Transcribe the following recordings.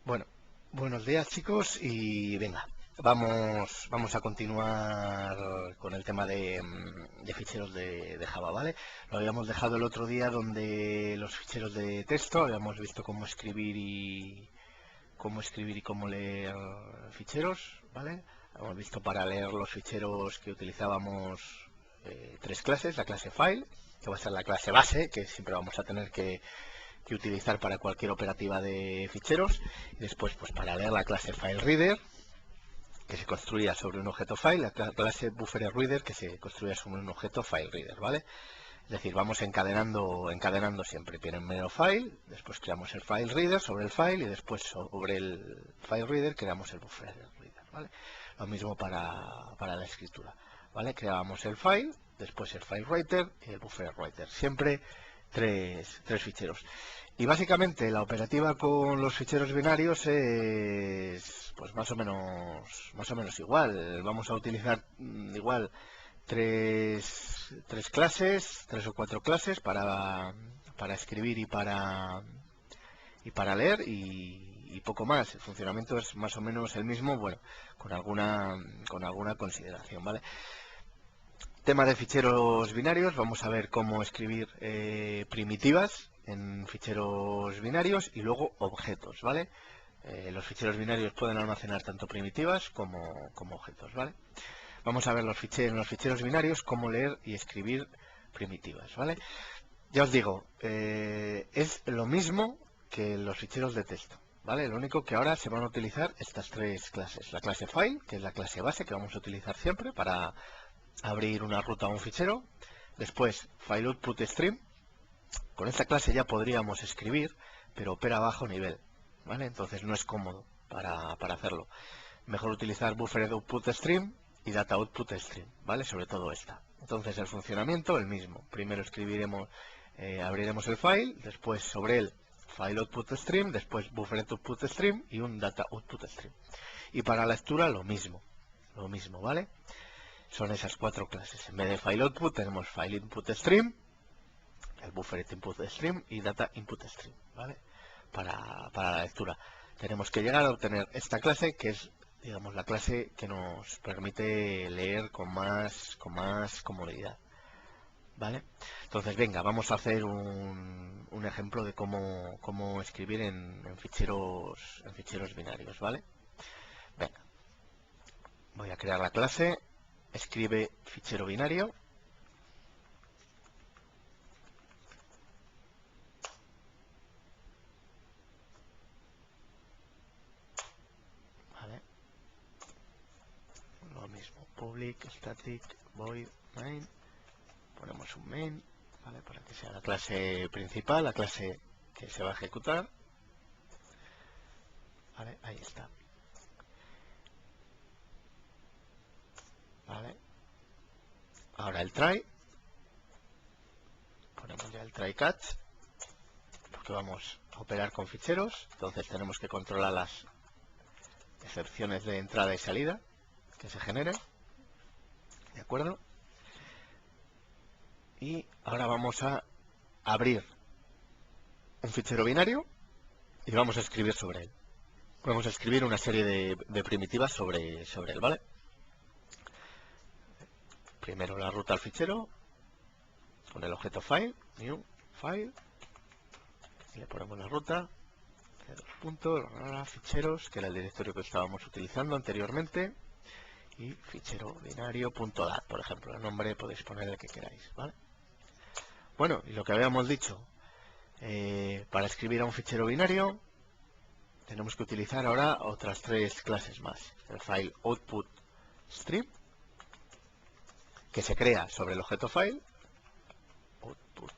Bueno, buenos días chicos y venga, vamos a continuar con el tema de ficheros de Java, ¿vale? Lo habíamos dejado el otro día donde los ficheros de texto, habíamos visto cómo escribir y cómo leer ficheros, ¿vale? Hemos visto para leer los ficheros que utilizábamos tres clases, la clase file, que va a ser la clase base, que siempre vamos a tener que utilizar para cualquier operativa de ficheros, y después pues para leer la clase FileReader, que se construía sobre un objeto file, la clase BufferedReader, que se construía sobre un objeto FileReader, ¿vale? Es decir, vamos encadenando siempre. Primero file, después creamos el FileReader sobre el file y después sobre el FileReader creamos el BufferedReader, ¿vale? Lo mismo para la escritura, ¿vale? Creábamos el file, después el FileWriter y el BufferedWriter. Siempre tres ficheros. Y básicamente la operativa con los ficheros binarios es pues más o menos igual. Vamos a utilizar igual tres clases, tres o cuatro clases para escribir y para leer y poco más. El funcionamiento es más o menos el mismo, bueno, con alguna consideración, ¿vale? Tema de ficheros binarios, vamos a ver cómo escribir primitivas en ficheros binarios y luego objetos, ¿vale? Los ficheros binarios pueden almacenar tanto primitivas como objetos, ¿vale? Vamos a ver en los ficheros binarios cómo leer y escribir primitivas, ¿vale? Ya os digo, es lo mismo que en los ficheros de texto, ¿vale? Lo único que ahora se van a utilizar estas tres clases. La clase file, que es la clase base que vamos a utilizar siempre para abrir una ruta a un fichero. Después, FileOutPutStream. Con esta clase ya podríamos escribir, pero opera a bajo nivel, ¿vale? Entonces no es cómodo para hacerlo. Mejor utilizar BufferedOutPutStream y DataOutPutStream, ¿vale? Sobre todo esta. Entonces el funcionamiento el mismo. Primero abriremos el file, después sobre él FileOutPutStream, después BufferedOutPutStream y un DataOutPutStream. Y para la lectura lo mismo, ¿vale? Son esas cuatro clases. En vez de FileOutput tenemos FileInputStream, el BufferedInputStream y DataInputStream, ¿vale? Para la lectura. Tenemos que llegar a obtener esta clase, que es, digamos, la clase que nos permite leer con más comodidad, ¿vale? Entonces, venga, vamos a hacer un ejemplo de cómo escribir en ficheros binarios, ¿vale? Venga, voy a crear la clase, escribe fichero binario. ¿Vale? Lo mismo, public, static, void, main. Ponemos un main, ¿vale? Para que sea la clase principal, la clase que se va a ejecutar. ¿Vale? Ahí está. ¿Vale? Ahora el try. Ponemos ya el try catch, porque vamos a operar con ficheros. Entonces tenemos que controlar las excepciones de entrada y salida que se generen. ¿De acuerdo? Y ahora vamos a abrir un fichero binario y vamos a escribir sobre él. Vamos a escribir una serie de primitivas sobre él, ¿vale? Primero la ruta al fichero con el objeto file, new file, y le ponemos la ruta, ficheros, que era el directorio que estábamos utilizando anteriormente, y fichero binario.dat, por ejemplo. El nombre podéis poner el que queráis, ¿vale? Bueno, y lo que habíamos dicho, para escribir a un fichero binario tenemos que utilizar ahora otras tres clases más. El file output stream, que se crea sobre el objeto file, output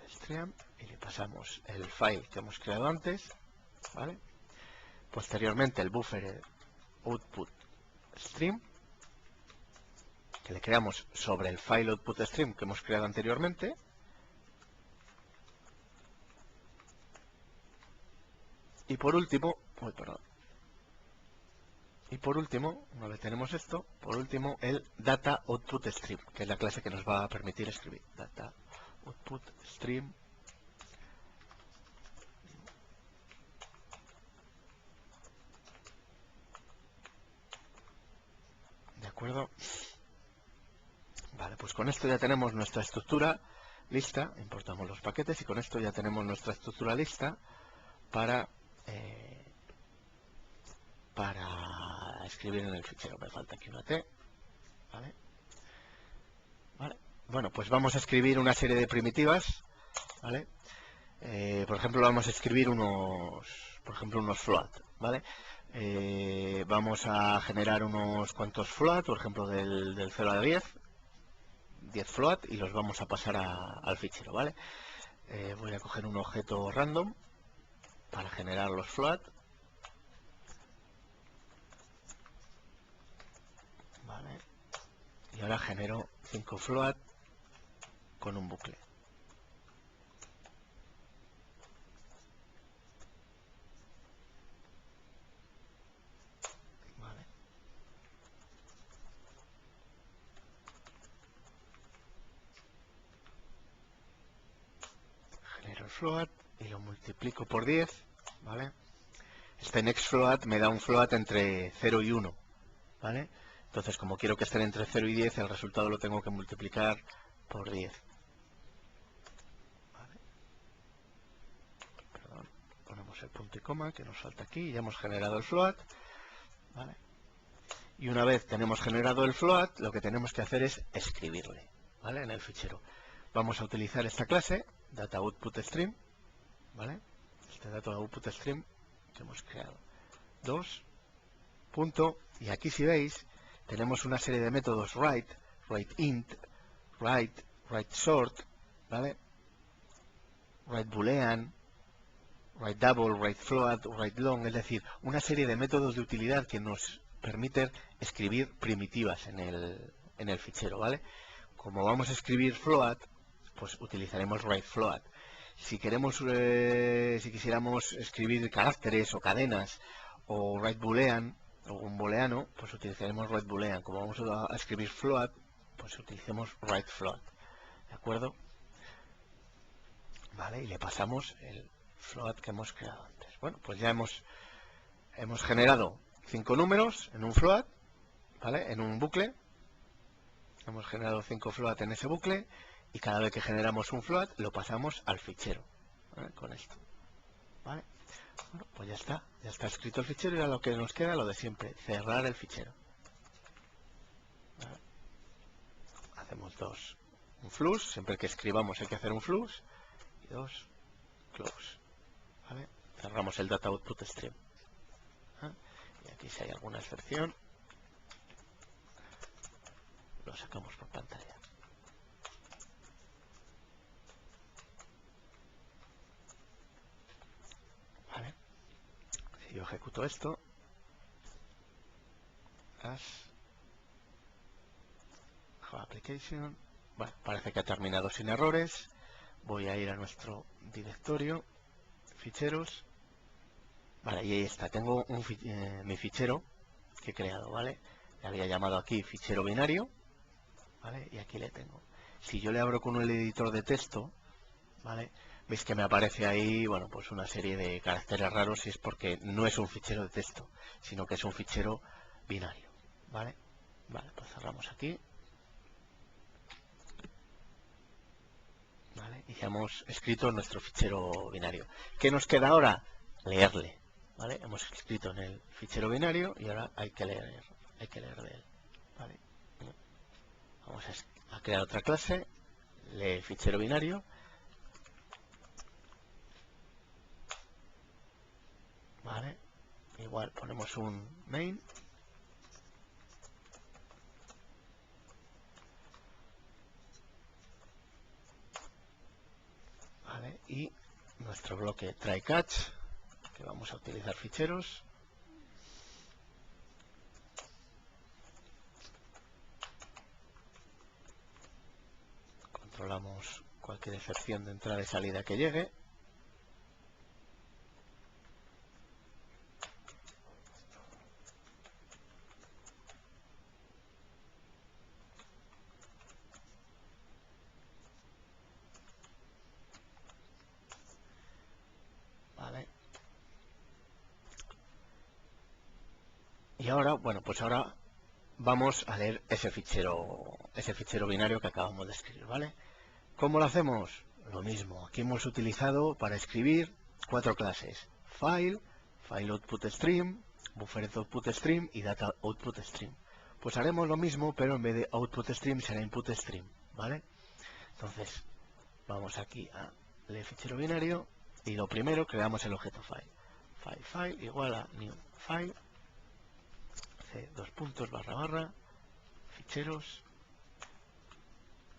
stream, y le pasamos el file que hemos creado antes, ¿vale? Posteriormente el buffer output stream, que le creamos sobre el file output stream que hemos creado anteriormente. Y por último, una vez tenemos esto, por último el data output stream, que es la clase que nos va a permitir escribir. Data output stream acuerdo? Vale, pues con esto ya tenemos nuestra estructura lista, importamos los paquetes y con esto ya tenemos nuestra estructura lista para escribir en el fichero. Me falta aquí una T, ¿vale? Vale. Bueno, pues vamos a escribir una serie de primitivas, ¿vale? Por ejemplo, vamos a escribir unos float, ¿vale? Vamos a generar unos cuantos float, por ejemplo, del 0 a 10 float, y los vamos a pasar al fichero, ¿vale? Voy a coger un objeto random para generar los float, ¿vale? Y ahora genero 5 float con un bucle. ¿Vale? Genero el float y lo multiplico por 10, ¿vale? Este next float me da un float entre 0 y 1, ¿vale? Entonces, como quiero que estén entre 0 y 10, el resultado lo tengo que multiplicar por 10. ¿Vale? Perdón, ponemos el punto y coma que nos falta aquí, ya hemos generado el float, ¿vale? Y una vez tenemos generado el float, lo que tenemos que hacer es escribirle, ¿vale? En el fichero. Vamos a utilizar esta clase, data_output_stream, ¿vale? Este data_output_stream que hemos creado. 2, punto, y aquí si veis, tenemos una serie de métodos write, writeInt, writesort, ¿vale? WriteBoolean, writeDouble, writefloat, writelong, es decir, una serie de métodos de utilidad que nos permiten escribir primitivas en el fichero, ¿vale? Como vamos a escribir float, pues utilizaremos writefloat. Si quisiéramos escribir caracteres o cadenas o writeboolean o un booleano, pues utilizaremos writeboolean. Como vamos a escribir float, pues utilicemos writefloat, ¿de acuerdo? Vale, y le pasamos el float que hemos creado antes. Bueno, pues ya hemos generado 5 números en un float, ¿vale? En un bucle. Hemos generado 5 float en ese bucle y cada vez que generamos un float lo pasamos al fichero, ¿vale? Con esto, ¿vale? Bueno, pues ya está escrito el fichero y ahora lo que nos queda lo de siempre, cerrar el fichero, ¿vale? Hacemos un flush, siempre que escribamos hay que hacer un flush, y 2, close, ¿vale? Cerramos el data_output_stream, ¿eh? Y aquí si hay alguna excepción lo sacamos por pantalla. ¿Vale? Si yo ejecuto esto, Java Application, bueno, parece que ha terminado sin errores. Voy a ir a nuestro directorio, ficheros, vale, y ahí está, tengo mi fichero que he creado, ¿vale? Le había llamado aquí fichero binario, ¿vale? Y aquí le tengo. Si yo le abro con el editor de texto, ¿vale? Veis que me aparece ahí, bueno, pues una serie de caracteres raros y es porque no es un fichero de texto, sino que es un fichero binario, ¿vale? Vale, pues cerramos aquí. ¿Vale? Y ya hemos escrito nuestro fichero binario. ¿Qué nos queda ahora? Leerle, ¿vale? Hemos escrito en el fichero binario y ahora hay que leer de él, ¿vale? Vamos a crear otra clase, lee el fichero binario, ¿vale? Igual ponemos un main, ¿vale? Y nuestro bloque try-catch, que vamos a utilizar ficheros, controlamos cualquier excepción de entrada y salida que llegue, ¿vale? Y ahora, bueno, pues ahora vamos a leer ese fichero binario que acabamos de escribir, ¿vale? ¿Cómo lo hacemos? Lo mismo. Aquí hemos utilizado para escribir 4 clases: file, file output stream, buffer output stream y data output stream. Pues haremos lo mismo, pero en vez de output stream será input stream, ¿vale? Entonces, vamos aquí a leer fichero binario y lo primero creamos el objeto file. File igual a new file, dos puntos barra barra, ficheros,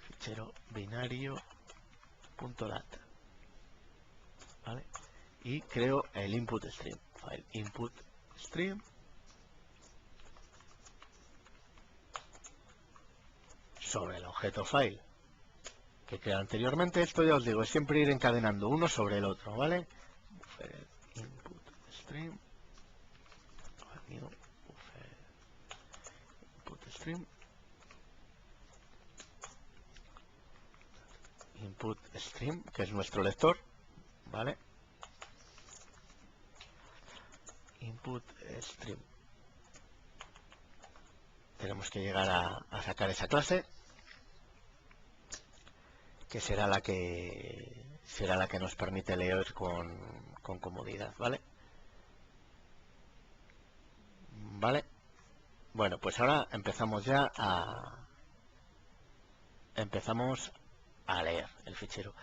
fichero binario punto data, ¿vale? Y creo el input stream, file input stream sobre el objeto file que creé anteriormente. Esto ya os digo, es siempre ir encadenando uno sobre el otro, ¿vale? Buffer input stream, new buffer input stream, input stream, que es nuestro lector, ¿vale? Input stream. Tenemos que llegar a sacar esa clase, que será la que nos permite leer con comodidad, ¿vale? ¿Vale? Bueno, pues ahora empezamos a leer el fichero.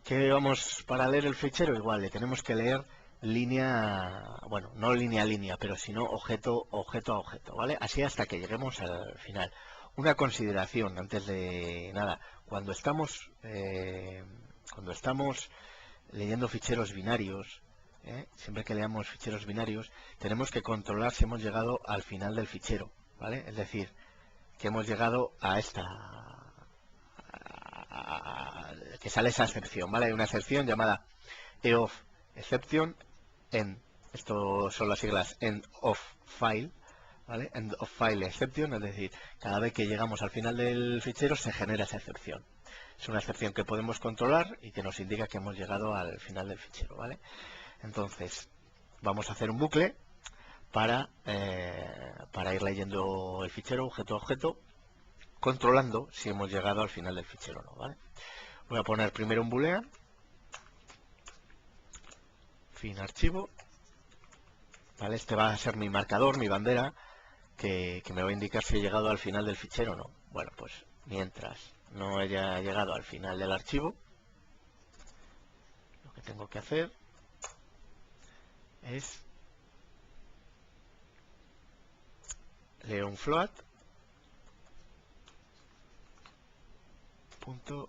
¿Qué vamos para leer el fichero? Igual, le tenemos que leer línea, bueno, no línea a línea, pero sino objeto a objeto, ¿vale? Así hasta que lleguemos al final. Una consideración antes de nada: cuando estamos leyendo ficheros binarios, siempre que leamos ficheros binarios, tenemos que controlar si hemos llegado al final del fichero, ¿vale? Es decir, que hemos llegado a que sale esa excepción, ¿vale? Hay una excepción llamada EOF exception en, esto son las siglas end of file, ¿vale? End of file exception, es decir, cada vez que llegamos al final del fichero se genera esa excepción. Es una excepción que podemos controlar y que nos indica que hemos llegado al final del fichero, ¿vale? Entonces, vamos a hacer un bucle para ir leyendo el fichero objeto a objeto, controlando si hemos llegado al final del fichero o no, ¿vale? Voy a poner primero un boolean, fin archivo, ¿vale? Este va a ser mi marcador, mi bandera, que me va a indicar si he llegado al final del fichero o no. Bueno, pues mientras no haya llegado al final del archivo, lo que tengo que hacer es leer un float punto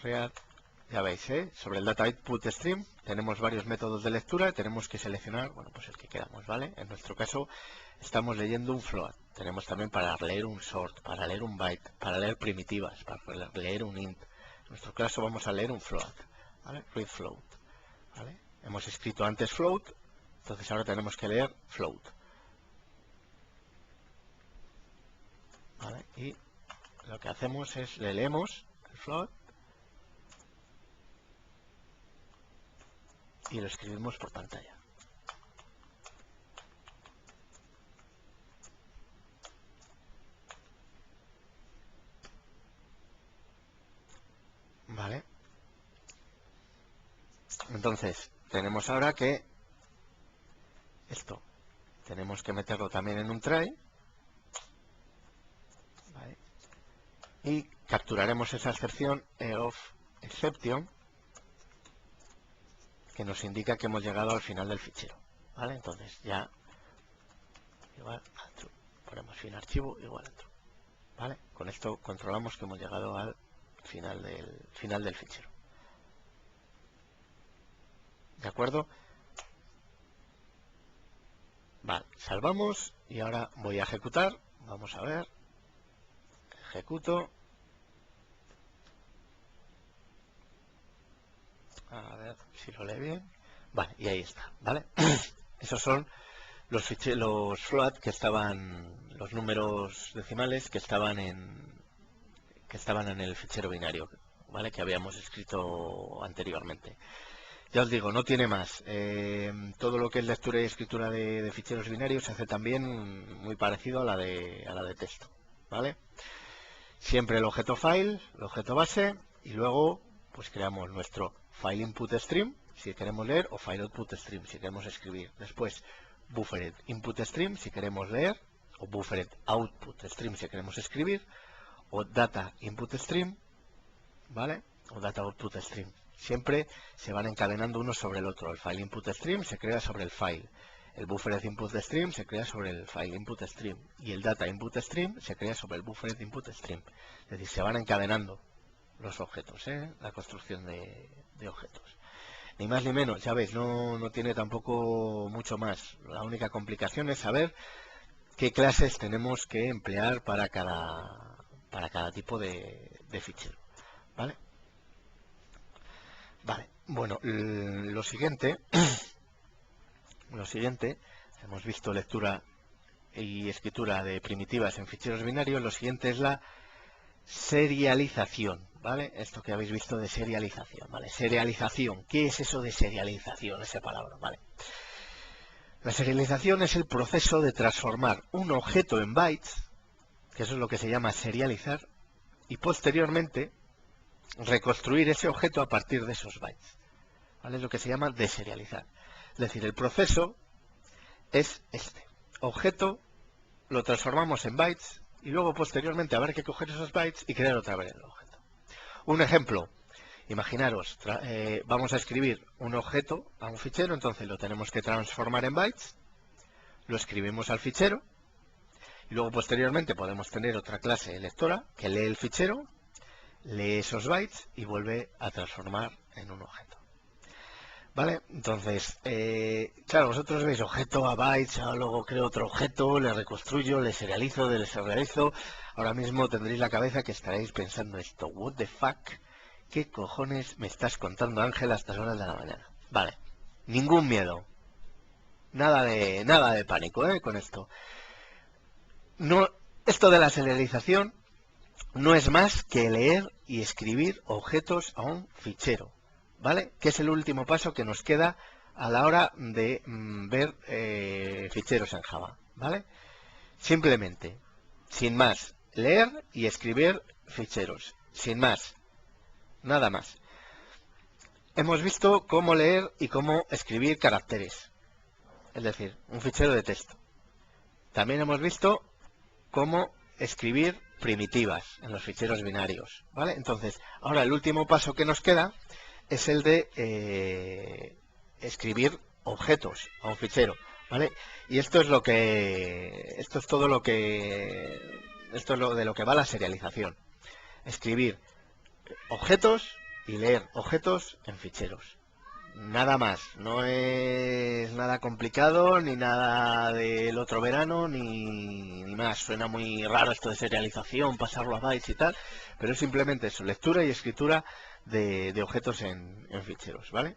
read. Ya veis, sobre el data output stream tenemos varios métodos de lectura, tenemos que seleccionar, bueno, pues el que queramos, ¿vale? En nuestro caso estamos leyendo un float. Tenemos también para leer un sort, para leer un byte, para leer primitivas, para leer un int. En nuestro caso vamos a leer un float, ¿vale? Read float, ¿vale? Hemos escrito antes float, entonces ahora tenemos que leer float, ¿vale? Y lo que hacemos es le leemos el float y lo escribimos por pantalla. Vale. Entonces, tenemos ahora que esto tenemos que meterlo también en un try, ¿vale? Y capturaremos esa excepción EOF exception, que nos indica que hemos llegado al final del fichero, ¿vale? Entonces ya igual a true, ponemos fin archivo igual a true, ¿vale? Con esto controlamos que hemos llegado al final del fichero, ¿de acuerdo? Vale, salvamos y ahora voy a ejecutar. Vamos a ver, ejecuto, a ver si lo lee bien. Vale, y ahí está, ¿vale? Esos son los float que estaban, los números decimales que estaban en el fichero binario, ¿vale? Que habíamos escrito anteriormente. Ya os digo, no tiene más. Todo lo que es lectura y escritura de ficheros binarios se hace también muy parecido a la de texto, ¿vale? Siempre el objeto file, el objeto base, y luego pues creamos nuestro file input stream si queremos leer, o file output stream si queremos escribir. Después buffered input stream si queremos leer, o buffered output stream si queremos escribir, o data input stream, ¿vale? O data output stream. Siempre se van encadenando uno sobre el otro. El file input stream se crea sobre el file. El buffered input stream se crea sobre el file input stream. Y el data input stream se crea sobre el buffered input stream. Es decir, se van encadenando los objetos, la construcción de objetos. Ni más ni menos, ya veis, no tiene tampoco mucho más. La única complicación es saber qué clases tenemos que emplear para cada tipo de fichero. ¿Vale? Vale, bueno, lo siguiente, hemos visto lectura y escritura de primitivas en ficheros binarios, lo siguiente es la serialización, ¿vale? Esto que habéis visto de serialización, ¿vale? Serialización, ¿qué es eso de serialización, esa palabra? ¿Vale? La serialización es el proceso de transformar un objeto en bytes, que eso es lo que se llama serializar, y posteriormente reconstruir ese objeto a partir de esos bytes. ¿Vale? Es lo que se llama deserializar. Es decir, el proceso es este. Objeto, lo transformamos en bytes y luego posteriormente habrá que coger esos bytes y crear otra vez el objeto. Un ejemplo, imaginaros, vamos a escribir un objeto a un fichero, entonces lo tenemos que transformar en bytes, lo escribimos al fichero y luego posteriormente podemos tener otra clase lectora que lee el fichero, lee esos bytes y vuelve a transformar en un objeto. ¿Vale? Entonces, claro, vosotros veis objeto a bytes, luego creo otro objeto, le reconstruyo, le serializo, deserializo. Ahora mismo tendréis la cabeza que estaréis pensando esto, what the fuck, ¿qué cojones me estás contando, Ángel, a estas horas de la mañana? Vale, ningún miedo, nada de pánico, con esto. No, esto de la serialización no es más que leer y escribir objetos a un fichero, ¿vale? Que es el último paso que nos queda a la hora de ver ficheros en Java, ¿vale? Simplemente, sin más, leer y escribir ficheros, sin más, nada más. Hemos visto cómo leer y cómo escribir caracteres, es decir, un fichero de texto. También hemos visto cómo escribir primitivas en los ficheros binarios, ¿vale? Entonces, ahora el último paso que nos queda es el de escribir objetos a un fichero, ¿vale? Y esto es lo de lo que va la serialización. Escribir objetos y leer objetos en ficheros. Nada más, no es nada complicado, ni nada del otro verano, ni más. Suena muy raro esto de serialización, pasarlo a bytes y tal, pero es simplemente eso, lectura y escritura de objetos en ficheros, ¿vale?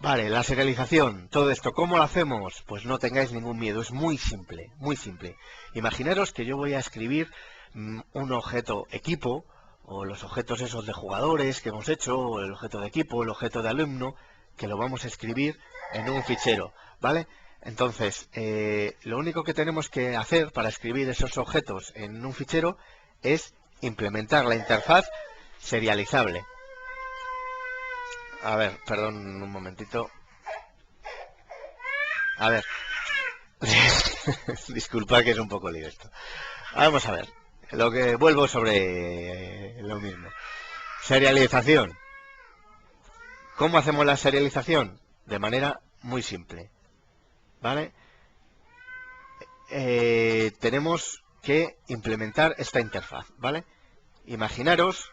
Vale, la serialización, todo esto, ¿cómo lo hacemos? Pues no tengáis ningún miedo, es muy simple, muy simple. Imaginaros que yo voy a escribir un objeto equipo, o los objetos esos de jugadores que hemos hecho, o el objeto de equipo, el objeto de alumno, que lo vamos a escribir en un fichero, ¿vale? Entonces, lo único que tenemos que hacer para escribir esos objetos en un fichero es implementar la interfaz serializable. A ver, perdón un momentito. A ver. Disculpad que es un poco lío esto. Vamos a ver. Lo que vuelvo sobre lo mismo. Serialización. ¿Cómo hacemos la serialización? De manera muy simple. ¿Vale? Tenemos que implementar esta interfaz. ¿Vale? Imaginaros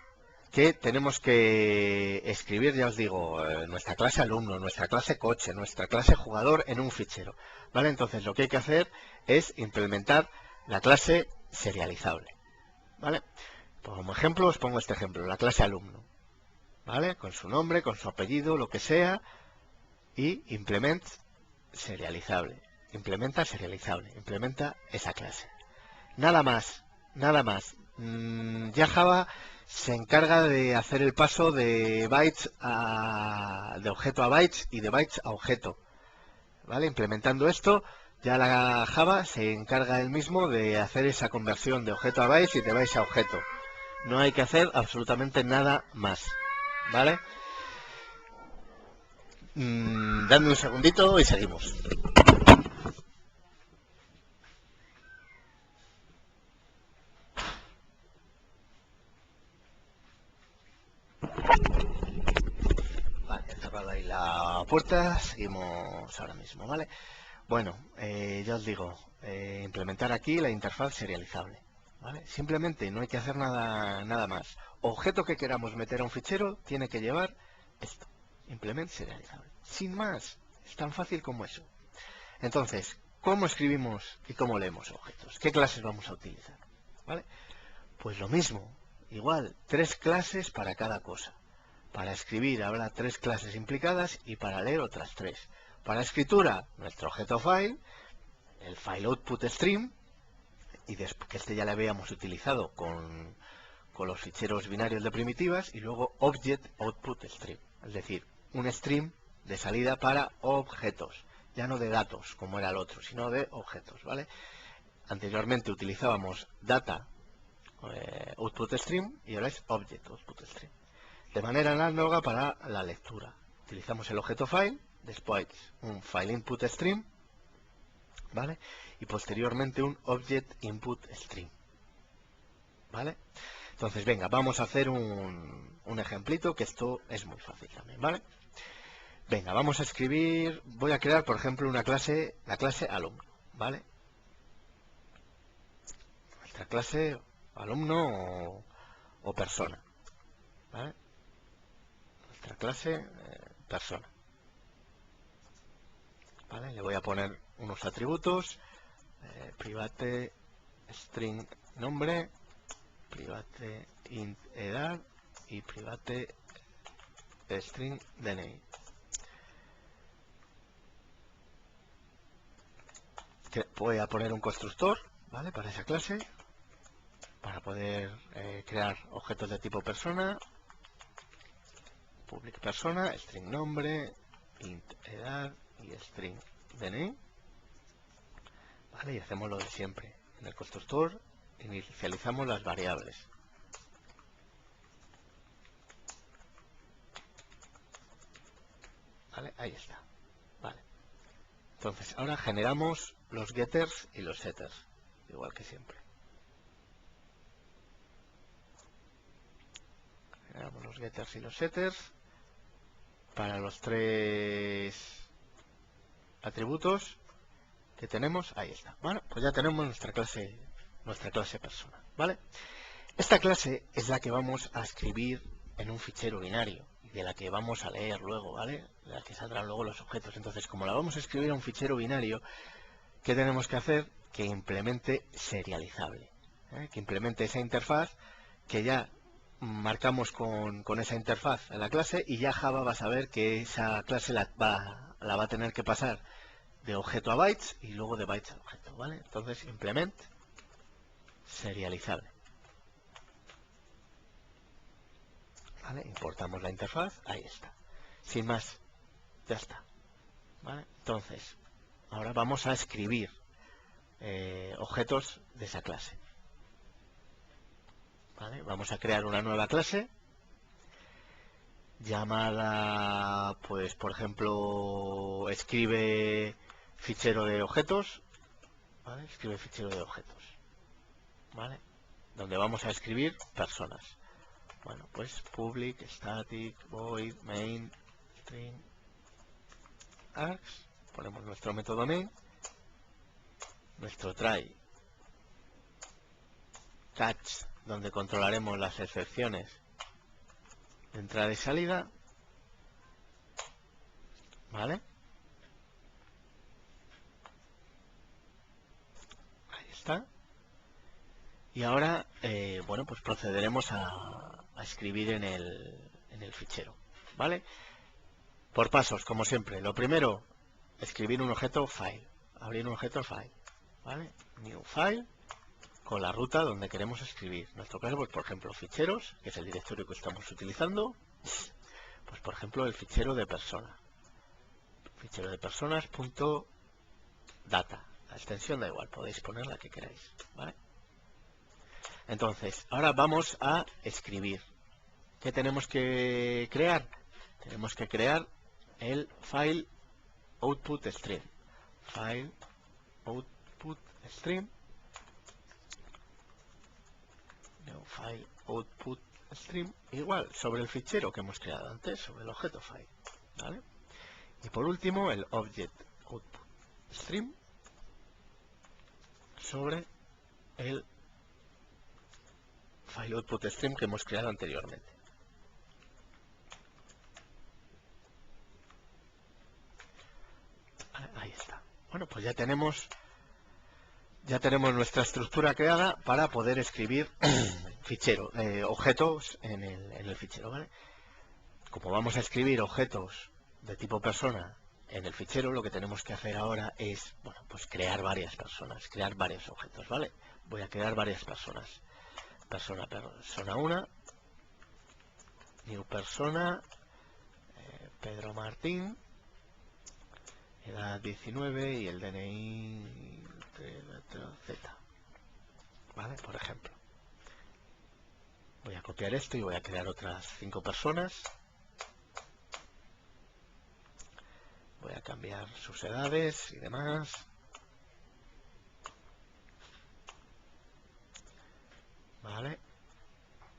que tenemos que escribir, ya os digo, nuestra clase alumno, nuestra clase coche, nuestra clase jugador en un fichero. ¿Vale? Entonces lo que hay que hacer es implementar la clase serializable. ¿Vale? Como ejemplo os pongo este ejemplo, la clase alumno, ¿vale? Con su nombre, con su apellido, lo que sea, y implementa serializable, implementa esa clase. Nada más, nada más. Ya Java se encarga de hacer el paso de bytes de objeto a bytes y de bytes a objeto. ¿Vale? Implementando esto, ya la Java se encarga él mismo de hacer esa conversión de objeto a bytes y de bytes a objeto. No hay que hacer absolutamente nada más. ¿Vale? Dadme un segundito y seguimos. Vale, he cerrado ahí la puerta, seguimos ahora mismo, ¿vale? Bueno, ya os digo, implementar aquí la interfaz serializable, ¿vale? Simplemente no hay que hacer nada más. Objeto que queramos meter a un fichero tiene que llevar esto, implement serializable. Sin más, es tan fácil como eso. Entonces, ¿cómo escribimos y cómo leemos objetos? ¿Qué clases vamos a utilizar? ¿Vale? Pues lo mismo, igual, 3 clases para cada cosa. Para escribir habrá 3 clases implicadas y para leer otras 3. Para escritura, nuestro objeto file, el file output stream, y después que este ya le habíamos utilizado con los ficheros binarios de primitivas, y luego object output stream, es decir, un stream de salida para objetos, ya no de datos como era el otro, sino de objetos, ¿vale? Anteriormente utilizábamos data output stream y ahora es object output stream. De manera análoga para la lectura. Utilizamos el objeto file, después un file input stream, ¿vale? Y posteriormente un object input stream, ¿vale? Entonces, venga, vamos a hacer un ejemplito, que esto es muy fácil también, ¿vale? Venga, vamos a escribir, voy a crear, por ejemplo, una clase, la clase alumno, ¿vale? Nuestra clase alumno o persona, ¿vale? Nuestra clase persona, ¿vale? Le voy a poner unos atributos, private string nombre, private int edad y private string DNI. Voy a poner un constructor, ¿vale? Para esa clase, para poder crear objetos de tipo persona, public persona, string nombre, int edad y string DNI, ¿vale? Y hacemos lo de siempre. En el constructor inicializamos las variables. ¿Vale? Ahí está. Vale. Entonces, ahora generamos los getters y los setters, igual que siempre. Generamos los getters y los setters para los 3 atributos que tenemos. Ahí está. Bueno, pues ya tenemos nuestra clase persona, ¿vale? Esta clase es la que vamos a escribir en un fichero binario y de la que vamos a leer luego, ¿vale? De la que saldrán luego los objetos. Entonces, como la vamos a escribir a un fichero binario, ¿qué tenemos que hacer? Que implemente serializable, que implemente esa interfaz que ya marcamos con esa interfaz en la clase, y ya Java va a saber que esa clase la va a tener que pasar de objeto a bytes y luego de bytes a objeto, ¿vale? Entonces, implement serializable. ¿Vale? Importamos la interfaz, ahí está. Sin más, ya está. ¿Vale? Entonces, ahora vamos a escribir objetos de esa clase. ¿Vale? Vamos a crear una nueva clase llamada, pues, por ejemplo, escribe fichero de objetos. ¿Vale? Escribe fichero de objetos. ¿Vale? Donde vamos a escribir personas. Bueno, pues public, static, void, main, string, args. Ponemos nuestro método main, nuestro try, catch, donde controlaremos las excepciones de entrada y salida, ¿vale? Ahí está. Y ahora, bueno, pues procederemos a escribir en el fichero, ¿vale? Por pasos, como siempre. Lo primero, escribir un objeto file, abrir un objeto file, ¿vale? New file, con la ruta donde queremos escribir. En nuestro caso, pues por ejemplo, ficheros, que es el directorio que estamos utilizando, pues por ejemplo el fichero de persona. Fichero de personas.data. La extensión da igual, podéis poner la que queráis, ¿vale? Entonces, ahora vamos a escribir. ¿Qué tenemos que crear? Tenemos que crear el file output stream. File output stream. No, file output stream igual sobre el fichero que hemos creado antes, sobre el objeto file, ¿vale? Y por último el object output stream sobre el file output stream que hemos creado anteriormente. Ahí está. Bueno, pues ya tenemos nuestra estructura creada para poder escribir fichero, objetos en el fichero, ¿vale? Como vamos a escribir objetos de tipo persona en el fichero, lo que tenemos que hacer ahora es, bueno, pues crear varias personas, crear varios objetos, ¿vale? Voy a crear varias personas. Persona 1, new persona, Pedro Martín, edad 19 y el DNI Z, ¿vale? Por ejemplo. Voy a copiar esto y voy a crear otras 5 personas. Voy a cambiar sus edades y demás. Vale.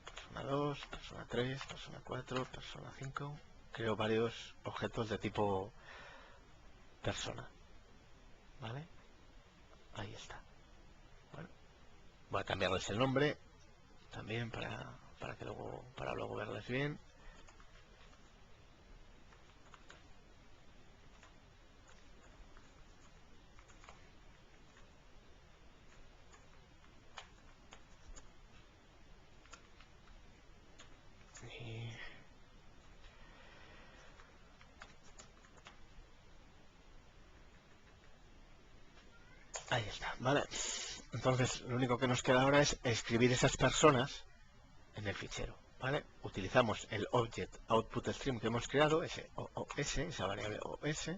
Persona 2, persona 3, persona 4, persona 5. Creo varios objetos de tipo persona. ¿Vale? Ahí está. Bueno, voy a cambiarles el nombre también para luego verles bien. Y ahí está, ¿vale? Entonces, lo único que nos queda ahora es escribir esas personas en el fichero, ¿vale? Utilizamos el object output stream que hemos creado, ese OOS, esa variable OS,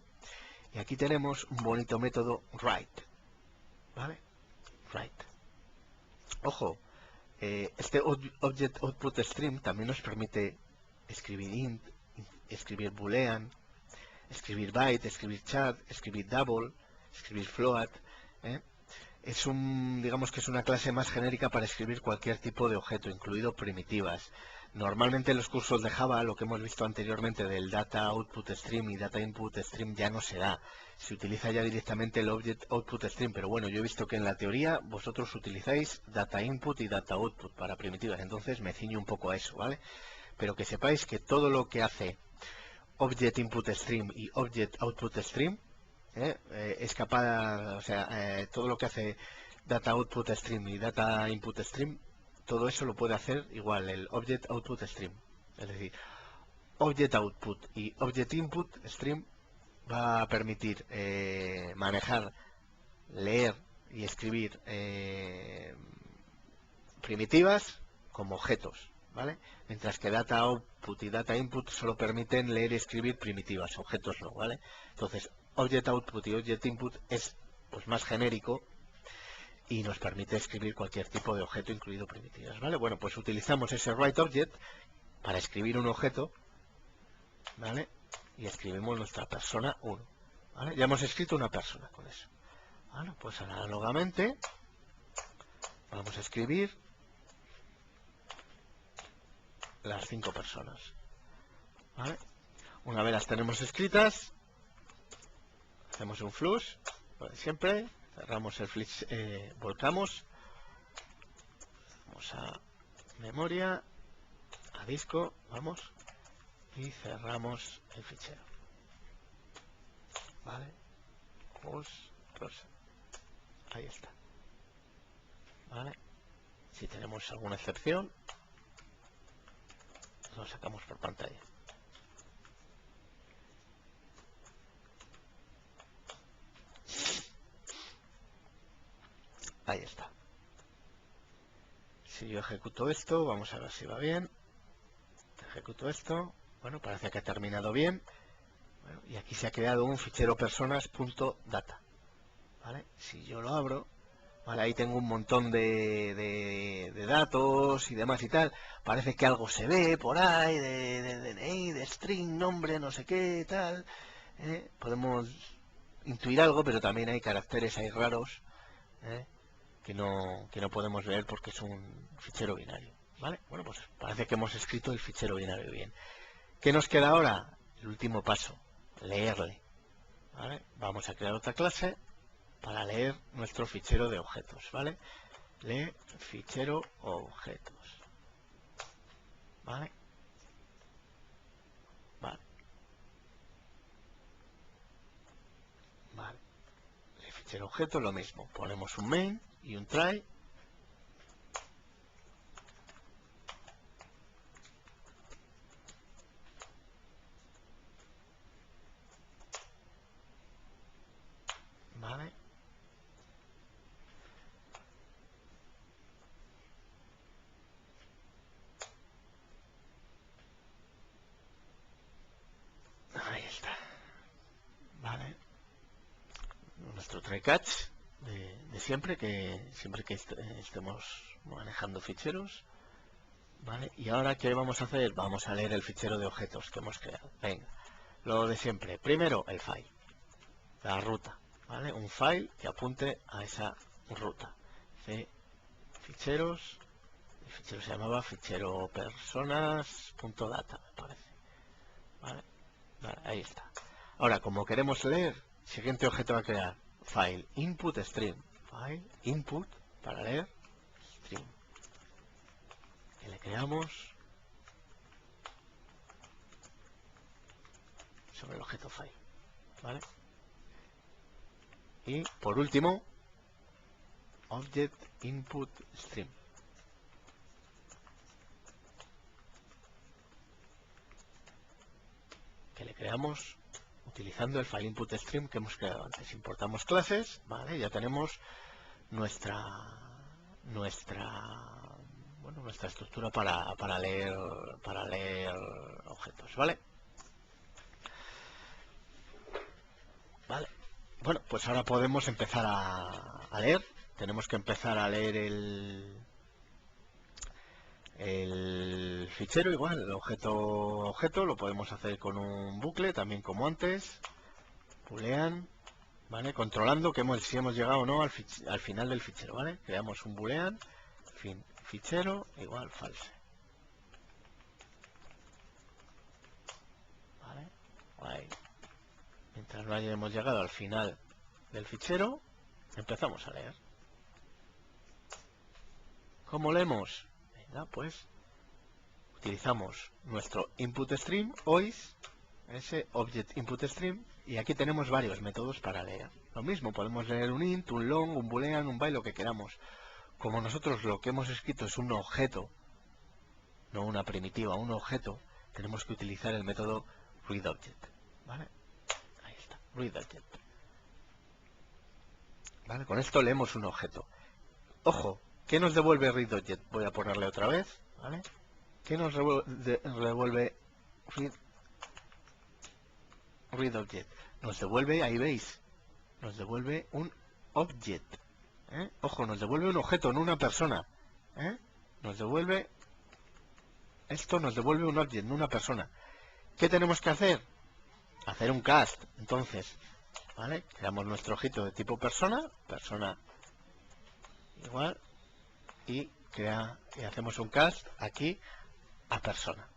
y aquí tenemos un bonito método write, ¿vale? Write. Ojo, este object output stream también nos permite escribir int, escribir boolean, escribir byte, escribir char, escribir double, escribir float, ¿eh? Digamos que es una clase más genérica para escribir cualquier tipo de objeto, incluido primitivas. Normalmente en los cursos de Java, lo que hemos visto anteriormente del data output stream y data input stream ya no se da. Se utiliza ya directamente el object output stream, pero bueno, yo he visto que en la teoría vosotros utilizáis data input y data output para primitivas, entonces me ciño un poco a eso, ¿vale? Pero que sepáis que todo lo que hace object input stream y object output stream es capaz, o sea, todo lo que hace data output stream y data input stream, todo eso lo puede hacer igual el object output stream. Es decir, object output y object input stream va a permitir manejar, leer y escribir primitivas como objetos, ¿vale? Mientras que data output y data input solo permiten leer y escribir primitivas, objetos no, ¿vale? Entonces, object output y object input es pues más genérico y nos permite escribir cualquier tipo de objeto, incluido primitivas, ¿vale? Bueno, pues utilizamos ese writeObject para escribir un objeto, ¿vale? Y escribimos nuestra persona 1, ¿vale? Ya hemos escrito una persona con eso. Bueno, pues análogamente vamos a escribir las 5 personas, ¿vale? Una vez las tenemos escritas, hacemos un flush, como siempre, cerramos el flush, volcamos, vamos a memoria, a disco, vamos, y cerramos el fichero, ¿vale? Ahí está, ¿vale? Si tenemos alguna excepción, lo sacamos por pantalla. Ahí está. Si yo ejecuto esto, vamos a ver si va bien. Ejecuto esto. Bueno, parece que ha terminado bien. Bueno, y aquí se ha creado un fichero personas.data. ¿Vale? Si yo lo abro, vale, ahí tengo un montón de datos y demás y tal. Parece que algo se ve por ahí, de DNI, de string, nombre, no sé qué, tal. Podemos intuir algo, pero también hay caracteres ahí raros que no podemos ver porque es un fichero binario. ¿Vale? Bueno, pues parece que hemos escrito el fichero binario bien. ¿Qué nos queda ahora? El último paso, leerle. ¿Vale? Vamos a crear otra clase para leer nuestro fichero de objetos, ¿vale? Lee fichero objetos. ¿Vale? Vale. Vale. Lee fichero objetos, lo mismo. Ponemos un main y un try. ¿Vale? Ahí está. ¿Vale? Nuestro try catch de siempre que estemos manejando ficheros. ¿Vale? Y ahora, ¿qué vamos a hacer? Vamos a leer el fichero de objetos que hemos creado. Venga, lo de siempre. Primero, el file, la ruta, ¿vale? Un file que apunte a esa ruta. Ficheros, el fichero se llamaba fichero personas.data, me parece. ¿Vale? Vale, ahí está. Ahora, como queremos leer, siguiente objeto a crear, file input stream. File input para leer stream. Que le creamos sobre el objeto file. ¿Vale? Y por último, object input stream. Que le creamos utilizando el file input stream que hemos creado antes. Importamos clases, ¿vale? Ya tenemos nuestra estructura para leer objetos, ¿vale? Vale. Bueno, pues ahora podemos empezar a leer. Tenemos que empezar a leer el fichero igual, el objeto lo podemos hacer con un bucle, también como antes, boolean, ¿vale? Controlando que si hemos llegado o no al final del fichero, ¿vale? Creamos un boolean, fichero igual false. ¿Vale? Ahí. Mientras no hayamos llegado al final del fichero, empezamos a leer. ¿Cómo leemos? Venga, pues utilizamos nuestro input stream, OIS, ese object input stream, y aquí tenemos varios métodos para leer. Lo mismo, podemos leer un int, un long, un boolean, un byte, lo que queramos. Como nosotros lo que hemos escrito es un objeto, no una primitiva, un objeto, tenemos que utilizar el método readObject. ¿Vale? Ahí está, readObject. ¿Vale? Con esto leemos un objeto. Ojo, ¿qué nos devuelve readObject? Voy a ponerle otra vez, ¿vale? ¿Qué nos devuelve readObject? Nos devuelve, ahí veis, nos devuelve un object. Ojo, nos devuelve un objeto, no una persona. Nos devuelve, esto nos devuelve un object, no una persona. ¿Qué tenemos que hacer? Hacer un cast. Entonces, ¿vale? Creamos nuestro objeto de tipo persona igual, y hacemos un cast aquí a persona.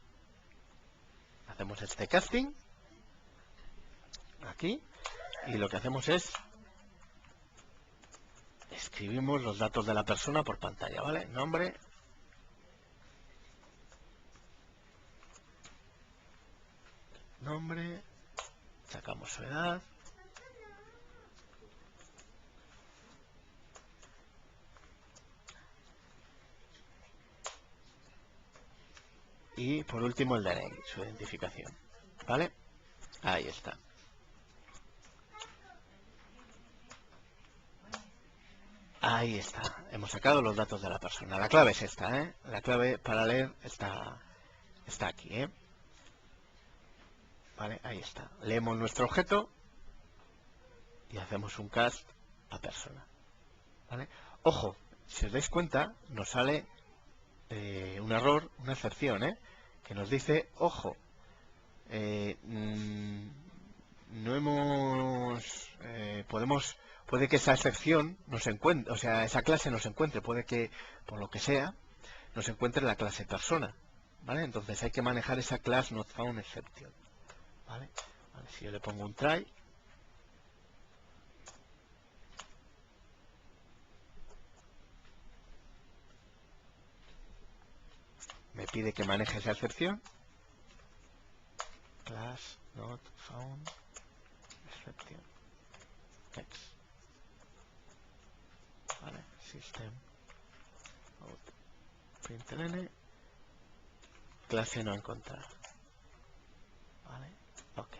Hacemos este casting aquí y lo que hacemos es escribimos los datos de la persona por pantalla, ¿vale? Nombre, sacamos su edad, y por último el DNI, su identificación, ¿vale? Ahí está. Ahí está, hemos sacado los datos de la persona. La clave es esta, ¿eh? La clave para leer está aquí, ¿eh? Vale, ahí está. Leemos nuestro objeto y hacemos un cast a persona. ¿Vale? Ojo, si os dais cuenta, nos sale un error, una excepción, ¿eh? Que nos dice, ojo, no hemos, puede que esa excepción nos encuentre, o sea, esa clase nos encuentre, puede que, por lo que sea, nos encuentre la clase persona, ¿vale? Entonces hay que manejar esa class not found exception, ¿vale? Vale, si yo le pongo un try, me pide que maneje esa excepción, class not found exception, text, ¿vale? System out println, clase no encontrada, ¿vale? Ok.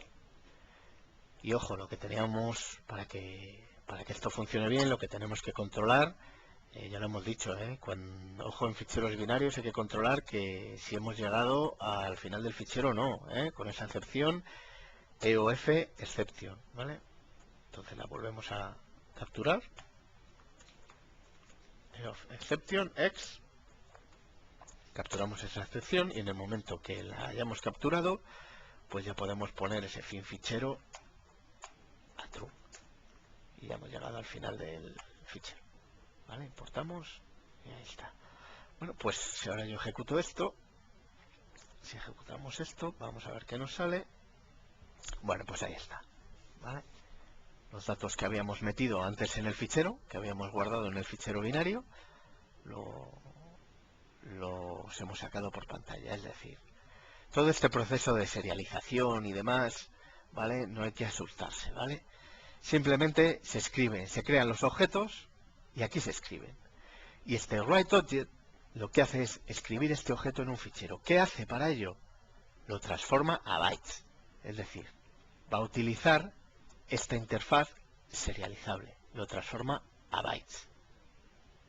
Y ojo, lo que teníamos para que esto funcione bien, lo que tenemos que controlar, ya lo hemos dicho, ojo, en ficheros binarios hay que controlar que si hemos llegado al final del fichero o no, con esa excepción EOF exception, ¿vale? Entonces la volvemos a capturar, EOF exception X, capturamos esa excepción y en el momento que la hayamos capturado, pues ya podemos poner ese fin fichero a true y ya hemos llegado al final del fichero. ¿Vale? Importamos y ahí está. Bueno, pues si ahora yo ejecuto esto, si ejecutamos esto, vamos a ver qué nos sale. Bueno, pues ahí está. ¿Vale? Los datos que habíamos metido antes en el fichero, que habíamos guardado en el fichero binario, los hemos sacado por pantalla. Es decir, todo este proceso de serialización y demás, ¿vale? No hay que asustarse, ¿vale? Simplemente se escriben, se crean los objetos y aquí se escriben. Y este writeObject lo que hace es escribir este objeto en un fichero. ¿Qué hace para ello? Lo transforma a bytes. Es decir, va a utilizar esta interfaz serializable. Lo transforma a bytes.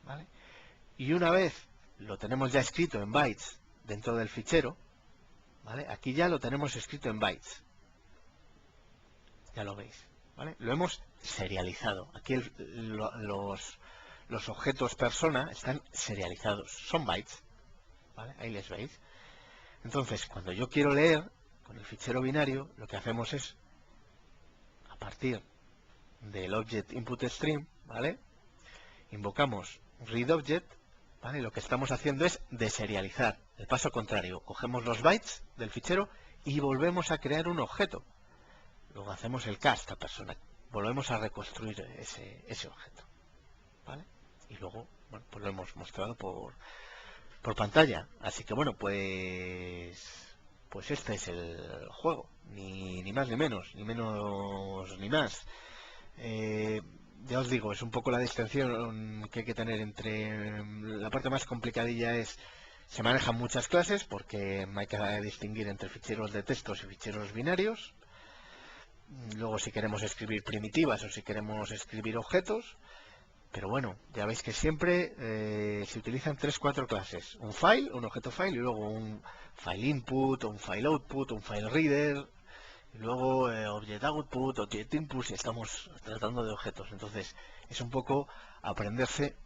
¿Vale? Y una vez lo tenemos ya escrito en bytes dentro del fichero, ¿vale? Aquí ya lo tenemos escrito en bytes. Ya lo veis. ¿Vale? Lo hemos serializado. Aquí los objetos persona están serializados. Son bytes. ¿Vale? Ahí les veis. Entonces, cuando yo quiero leer con el fichero binario, lo que hacemos es, a partir del object input stream, ¿vale? Invocamos readObject, ¿vale? Lo que estamos haciendo es deserializar. El paso contrario, cogemos los bytes del fichero y volvemos a crear un objeto. Luego hacemos el cast a persona. Volvemos a reconstruir ese objeto, ¿vale? Y luego, bueno, pues lo hemos mostrado por pantalla. Así que bueno, pues este es el juego, ni más ni menos, ni menos ni más. Ya os digo, es un poco la distinción que hay que tener entre la parte más complicadilla es se manejan muchas clases porque hay que distinguir entre ficheros de textos y ficheros binarios. Luego si queremos escribir primitivas o si queremos escribir objetos. Pero bueno, ya veis que siempre se utilizan 3-4 clases. Un file, un objeto file, y luego un file input, un file output, un file reader, y luego object output, object input, si estamos tratando de objetos. Entonces, es un poco aprenderse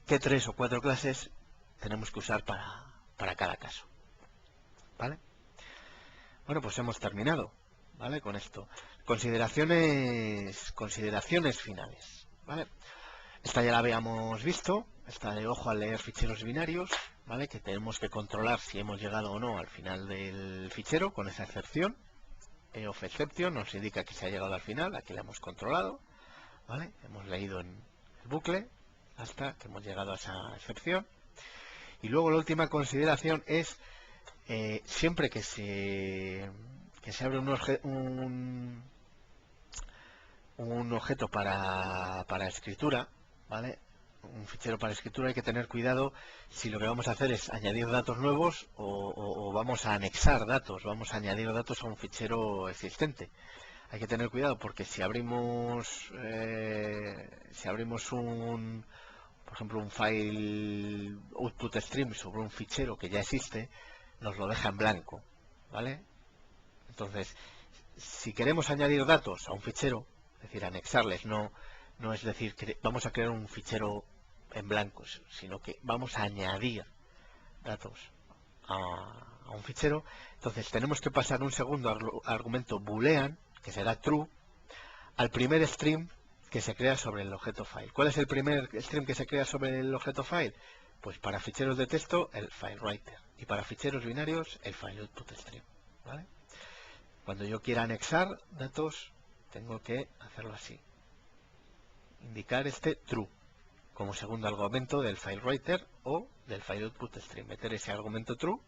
qué 3 o 4 clases tenemos que usar para cada caso. ¿Vale? Bueno, pues hemos terminado, ¿vale? Con esto. Consideraciones finales, ¿vale? Esta ya la habíamos visto, esta de ojo al leer ficheros binarios, ¿vale? Que tenemos que controlar si hemos llegado o no al final del fichero con esa excepción. EOF exception nos indica que se ha llegado al final, aquí la hemos controlado, ¿vale? Hemos leído en el bucle hasta que hemos llegado a esa excepción. Y luego la última consideración es siempre que se abre un objeto para escritura, ¿vale? Un fichero para escritura, hay que tener cuidado si lo que vamos a hacer es añadir datos nuevos o vamos a anexar datos, vamos a añadir datos a un fichero existente. Hay que tener cuidado porque si abrimos un por ejemplo, un file output stream sobre un fichero que ya existe, nos lo deja en blanco, ¿vale? Entonces, si queremos añadir datos a un fichero, es decir, anexarles, no es decir que vamos a crear un fichero en blanco, sino que vamos a añadir datos a un fichero, entonces tenemos que pasar un segundo argumento boolean, que será true, al primer stream que se crea sobre el objeto file. ¿Cuál es el primer stream que se crea sobre el objeto file? Pues para ficheros de texto, el file writer, y para ficheros binarios, el file output stream, ¿vale? Cuando yo quiera anexar datos, tengo que hacerlo así. Indicar este true como segundo argumento del file writer o del file output stream. Meter ese argumento true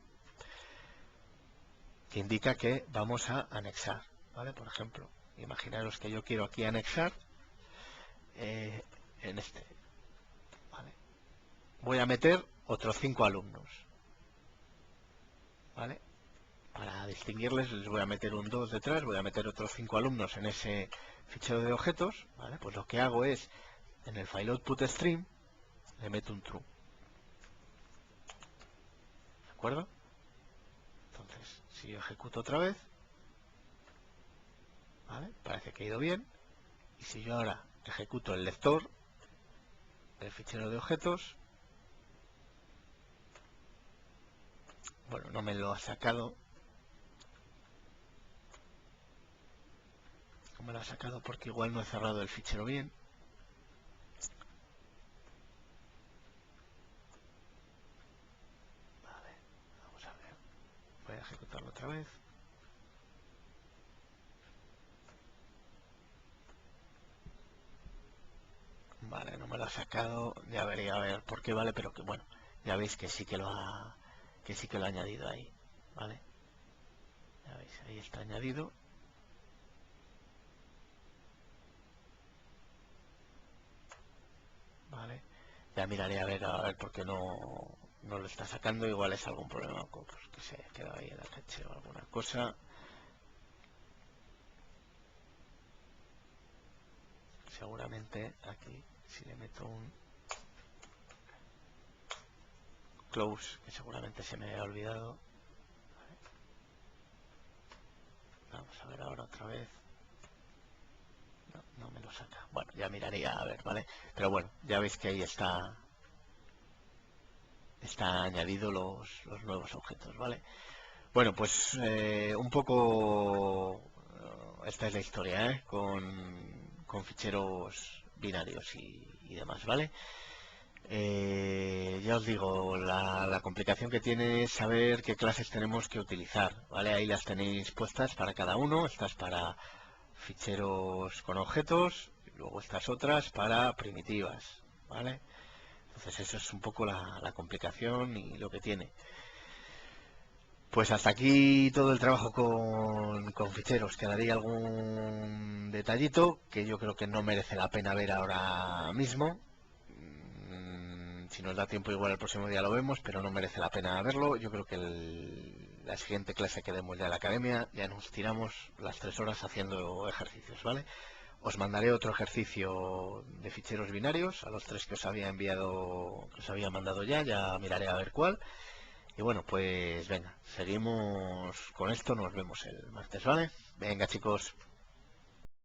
que indica que vamos a anexar, ¿vale? Por ejemplo, imaginaros que yo quiero aquí anexar en este, ¿vale? Voy a meter otros 5 alumnos, ¿vale? Para distinguirles les voy a meter un 2 detrás, voy a meter otros 5 alumnos en ese fichero de objetos, ¿vale? Pues lo que hago es, en el file output stream, le meto un true. ¿De acuerdo? Entonces, si yo ejecuto otra vez, ¿vale? Parece que ha ido bien. Y si yo ahora ejecuto el lector del fichero de objetos, bueno, no me lo ha sacado. No me lo ha sacado porque igual no he cerrado el fichero bien. Vale, vamos a ver. Voy a ejecutarlo otra vez. Vale, no me lo ha sacado. Ya vería a ver por qué, vale, pero que bueno, ya veis que sí que lo ha añadido ahí, ¿vale? Ya veis, ahí está añadido. Vale. Ya miraré a ver por qué no lo está sacando. Igual es algún problema pues, que se ha quedado ahí en la caché o alguna cosa. Seguramente aquí, si le meto un close, que seguramente se me había olvidado. Vamos a ver ahora otra vez. No me lo saca. Bueno, ya miraría a ver, ¿vale? Pero bueno, ya veis que ahí está añadido los nuevos objetos, ¿vale? Bueno, pues un poco esta es la historia, ¿eh? Con ficheros binarios y demás, ¿vale? Ya os digo, la complicación que tiene es saber qué clases tenemos que utilizar, ¿vale? Ahí las tenéis puestas para cada uno, estas para ficheros con objetos, y luego estas otras para primitivas, ¿vale? Entonces eso es un poco la complicación y lo que tiene. Pues hasta aquí todo el trabajo con ficheros. Quedaría algún detallito que yo creo que no merece la pena ver ahora mismo. Si nos da tiempo igual el próximo día lo vemos, pero no merece la pena verlo. Yo creo que la siguiente clase que demos ya en la academia ya nos tiramos las 3 horas haciendo ejercicios, ¿vale? Os mandaré otro ejercicio de ficheros binarios a los 3 que os había enviado, que os había mandado ya miraré a ver cuál. Y bueno, pues venga, seguimos con esto, nos vemos el martes, ¿vale? Venga chicos.